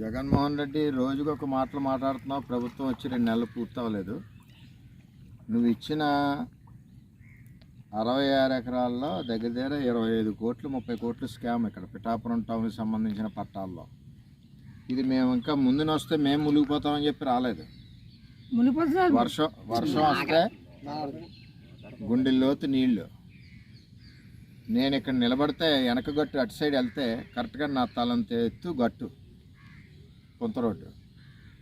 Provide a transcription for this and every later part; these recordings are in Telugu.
జగన్మోహన్ రెడ్డి రోజుకు ఒక మాటలు మాట్లాడుతున్నావు. ప్రభుత్వం వచ్చి 2 నెలలు పూర్తవలేదు. నువ్వు ఇచ్చిన 66 ఎకరాల్లో దగ్గర దగ్గర 25 కోట్లు 30 కోట్లు స్కామ్ ఇక్కడ పిఠాపురం టౌన్కి సంబంధించిన పట్టాల్లో. ఇది మేము ఇంకా ముందునొస్తే మేము మునిగిపోతామని చెప్పి రాలేదు. వర్షం వస్తే గుండెల్లోతు నీళ్లు. నేను ఇక్కడ నిలబడితే వెనక గట్టు అటు సైడ్ వెళ్తే కరెక్ట్గా నా తలంత ఎత్తు గట్టు కొంత రోడ్డు.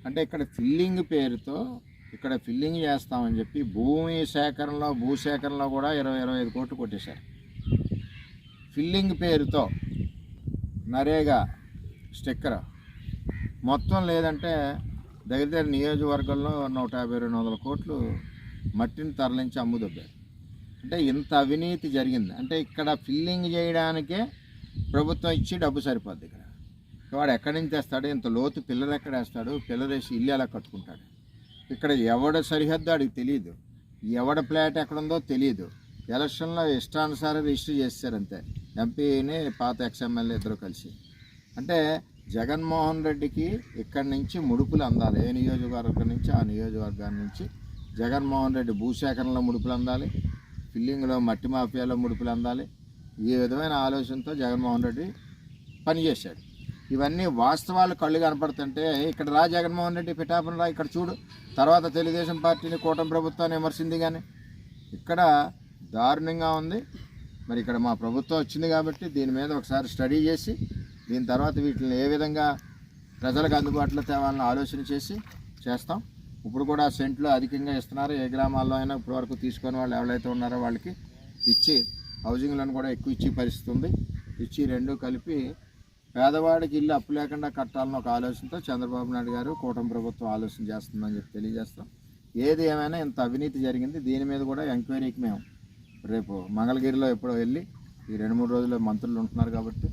అంటే ఇక్కడ ఫిల్లింగ్ పేరుతో ఇక్కడ ఫిల్లింగ్ చేస్తామని చెప్పి భూసేకరణలో కూడా 20-25 కోట్లు కొట్టేశారు. ఫిల్లింగ్ పేరుతో నరేగా స్టిక్కర్ మొత్తం లేదంటే దగ్గర నియోజకవర్గంలో 150-200 కోట్లు మట్టిని తరలించి అమ్ముదొబ్బారు. అంటే ఇంత అవినీతి జరిగింది. అంటే ఇక్కడ ఫిల్లింగ్ చేయడానికే ప్రభుత్వం ఇచ్చి డబ్బు సరిపోద్ది. ఇక్కడ వాడు ఎక్కడి నుంచి తెస్తాడు? ఇంత లోతు పిల్లలు ఎక్కడ వేస్తాడు? పిల్లలు వేసి ఇల్లు ఎలా కట్టుకుంటాడు? ఇక్కడ ఎవడ సరిహద్దు అడిగి తెలియదు, ఎవడ ప్లాట్ ఎక్కడుందో తెలియదు. ఎలక్షన్లో ఇష్టానుసారం రిజిస్టర్ చేస్తారంతే, ఎంపీని పాత ఎక్స్ఎమ్మెల్యే ఇద్దరు కలిసి. అంటే జగన్మోహన్ రెడ్డికి ఇక్కడి నుంచి ముడుపులు అందాలి. ఏ నియోజకవర్గం నుంచి ఆ నియోజకవర్గాన్ని నుంచి జగన్మోహన్ రెడ్డి భూసేకరణలో ముడుపులు అందాలి, ఫిల్లింగ్లో మట్టి మాఫియాలో ముడుపులు అందాలి. ఈ విధమైన ఆలోచనతో జగన్మోహన్ రెడ్డి పనిచేశాడు. ఇవన్నీ వాస్తవాలు కళ్ళు కనపడుతుంటే ఇక్కడ రా జగన్మోహన్ రెడ్డి పిఠాపురం రా, ఇక్కడ చూడు. తర్వాత తెలుగుదేశం పార్టీని కూటమి ప్రభుత్వాన్ని విమర్శింది, కానీ ఇక్కడ దారుణంగా ఉంది. మరి ఇక్కడ మా ప్రభుత్వం వచ్చింది కాబట్టి దీని మీద ఒకసారి స్టడీ చేసి దీని తర్వాత వీటిని ఏ విధంగా ప్రజలకు అందుబాటులో తేవాలని ఆలోచన చేసి చేస్తాం. ఇప్పుడు కూడా సెంట్లు అధికంగా ఇస్తున్నారు. ఏ గ్రామాల్లో అయినా ఇప్పటి వరకు తీసుకొని వాళ్ళు ఎవరైతే ఉన్నారో వాళ్ళకి ఇచ్చి హౌసింగ్లను కూడా ఎక్కువ ఇచ్చే పరిస్థితి ఉంది. ఇచ్చి రెండు కలిపి పేదవాడికి ఇల్లు అప్పు లేకుండా కట్టాలని ఒక ఆలోచనతో చంద్రబాబు నాయుడు గారు కూటమి ప్రభుత్వం ఆలోచన చేస్తుందని చెప్పి తెలియజేస్తాం. ఏది ఏమైనా ఇంత అవినీతి జరిగింది. దీని మీద కూడా ఎంక్వైరీకి మేము రేపు మంగళగిరిలో ఎప్పుడో వెళ్ళి ఈ 2-3 రోజుల్లో మంత్రులు ఉంటున్నారు కాబట్టి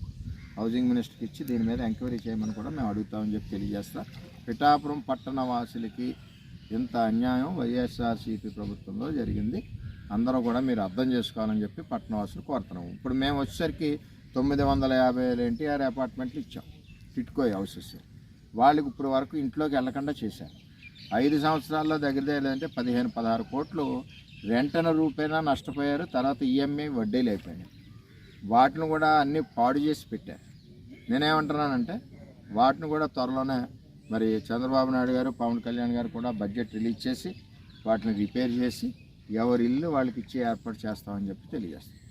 హౌసింగ్ మినిస్టర్కి ఇచ్చి దీని మీద ఎంక్వైరీ చేయమని కూడా మేము అడుగుతామని చెప్పి తెలియజేస్తాం. పిఠాపురం పట్టణ వాసులకి ఇంత అన్యాయం వైఎస్ఆర్సీపీ ప్రభుత్వంలో జరిగింది. అందరూ కూడా మీరు అర్థం చేసుకోవాలని చెప్పి పట్టణవాసులు కోరుతున్నాము. ఇప్పుడు మేము వచ్చేసరికి 950 ఎన్టీఆర్ అపార్ట్మెంట్లు ఇచ్చాం, టిట్కో హౌసెస్. వాళ్ళకి ఇప్పుడు వరకు ఇంట్లోకి వెళ్ళకుండా చేశారు. 5 సంవత్సరాల్లో దగ్గర లేదంటే 15-16 కోట్లు రెంటన రూపేనా నష్టపోయారు. తర్వాత ఈఎంఐ వడ్డీలు అయిపోయినాయి. వాటిని కూడా అన్నీ పాడు చేసి పెట్టారు. నేనేమంటున్నానంటే వాటిని కూడా త్వరలోనే మరి చంద్రబాబు నాయుడు గారు పవన్ కళ్యాణ్ గారు కూడా బడ్జెట్ రిలీజ్ చేసి వాటిని రిపేర్ చేసి ఎవరి ఇల్లు వాళ్ళకి ఇచ్చే ఏర్పాటు చేస్తామని చెప్పి తెలియజేస్తాం.